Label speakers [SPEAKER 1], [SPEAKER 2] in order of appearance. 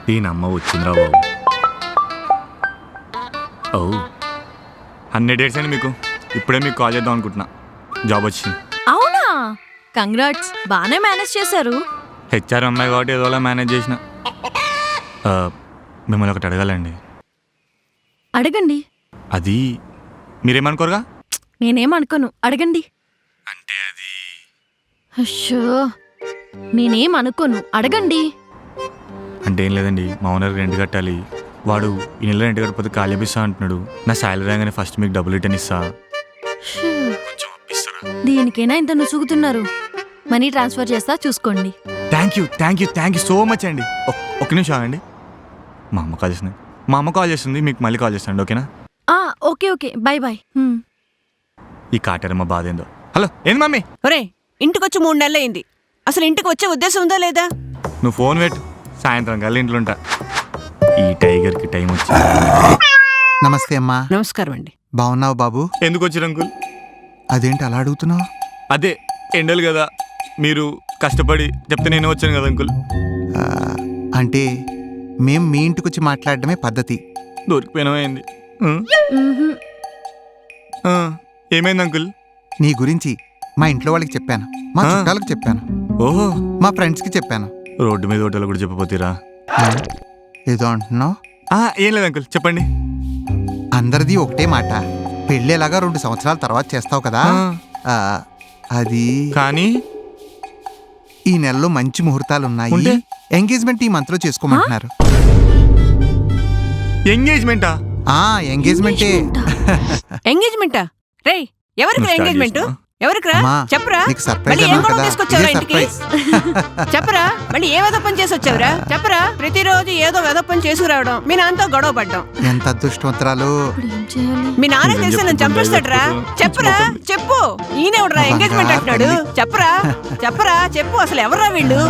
[SPEAKER 1] ఈ నమ్మ వచ్చిందిరా బాబు. ఓ 100 డేట్స్ అండి మీకు. ఇప్పుడే మీకు కాల్ చేద్దాం అనుకుంటున్నా, జాబ్ వచ్చింది.
[SPEAKER 2] అవునా, కంగ్రాట్స్, బాగానే మేనేజ్ చేశారు.
[SPEAKER 1] హెచ్ఆర్ అమ్మాయి కాబట్టి ఏదోలా మేనేజ్ చేసిన. మిమ్మల్ని ఒకటి అడగాలండి.
[SPEAKER 2] అడగండి.
[SPEAKER 1] అది మీరేమనుకోరుగా?
[SPEAKER 2] నేనేమనుకోను, అడగండి.
[SPEAKER 1] అంటే అది
[SPEAKER 2] అయ్యో, నేనేం అనుకోను, అడగండి.
[SPEAKER 1] అంటే ఏం లేదండి, మా ఓనర్ రెంట్ కట్టాలి. వాడు ఈ నెల రెంట్ కట్టకపోతే ఖాళీ ఇస్తా అంటున్నాడు. నా శాలరీ రాగానే ఫస్ట్ మీకు డబ్బులు రిటర్న్ ఇస్తా. కొంచెం అప్పిస్తారా?
[SPEAKER 2] దేనికైనా ఇంత నుసుగుతున్నారు. మనీ ట్రాన్స్ఫర్ చేస్తా, చూసుకోండి.
[SPEAKER 1] థ్యాంక్ యూ సో మచ్ అండి. ఒక్క నిమిషం ఆగండి, మా అమ్మ కాల్ చేస్తుంది. మా అమ్మ కాల్ చేస్తుంది, మీకు మళ్ళీ కాల్ చేస్తాండి, ఓకేనా?
[SPEAKER 2] Okay, bye bye.
[SPEAKER 1] ఈ కాటరమ్మ బాధ ఏందో. హలో, ఏంది మమ్మీ?
[SPEAKER 3] ఒరే, ఇంటికొచ్చి 3 నెలలు అయింది. అసలు ఇంటికి వచ్చే ఉద్దేశం ఉందా లేదా?
[SPEAKER 1] నువ్వు ఫోన్ పెట్టు, సాయంత్రం కల్లా ఇంట్లో ఉంటా. ఈ టైగర్కి టైం వచ్చి.
[SPEAKER 4] నమస్తే అమ్మా.
[SPEAKER 3] నమస్కారం అండి.
[SPEAKER 4] బాగున్నావు బాబు?
[SPEAKER 1] ఎందుకు వచ్చారు అంకుల్?
[SPEAKER 4] అదేంటి అలా అడుగుతున్నావు?
[SPEAKER 1] అదే ఎండలు కదా, మీరు కష్టపడి చెప్తే నేను వచ్చాను కదా అంకుల్.
[SPEAKER 4] అంటే మేం మీ ఇంటికి వచ్చి మాట్లాడడమే పద్ధతి.
[SPEAKER 1] దొరికిపోయినమైంది. ఏమైంది అంకుల్?
[SPEAKER 4] నీ గురించి మా ఇంట్లో వాళ్ళకి చెప్పాను, మా చుట్టాలకు చెప్పాను,
[SPEAKER 1] ఓహో,
[SPEAKER 4] మా ఫ్రెండ్స్కి చెప్పాను.
[SPEAKER 1] రోడ్డు మీద హోటల్ కూడా చెప్పపోతీరా?
[SPEAKER 4] ఏదో అంటున్నావు?
[SPEAKER 1] ఏం లేదు అంకుల్, చెప్పండి.
[SPEAKER 4] అందరిది ఒకటే మాట, పెళ్ళేలాగా 2 సంవత్సరాల తర్వాత చేస్తావు కదా. అది
[SPEAKER 1] కానీ
[SPEAKER 4] ఈ నెలలో మంచి ముహూర్తాలు ఉన్నాయి. ఎంగేజ్మెంట్ ఈ మంత్ లో చేసుకోమంటున్నారు.
[SPEAKER 1] ఎంగేజ్మెంటా?
[SPEAKER 4] ఎంగేజ్మెంటే.
[SPEAKER 3] ఎంగేజ్మెంటా? రే, ఎవరికి ఎంగేజ్మెంట్? ఎవరికిరా? చెప్పరా. మళ్ళీ ఏం గొడవ తీసుకొచ్చావురా ఇంటికి? చెప్పరా, మళ్ళీ ఏ వెదప్పని చేసి వచ్చావురా? చెప్పరా. ప్రతిరోజు ఏదో వెదప్పని చేసుకురావడం, మీ నాన్నతో గొడవ పడ్డం.
[SPEAKER 4] ఎంత అదృష్టవంతరాలు.
[SPEAKER 3] మీ నాన్న తెలిసి నన్ను చంపేస్తాడరా. చెప్పరా, చెప్పు. ఈయనెవడరా ఎంగేజ్మెంట్ అంటున్నాడు? చెప్పరా చెప్పు, అసలు ఎవరా వీళ్ళు?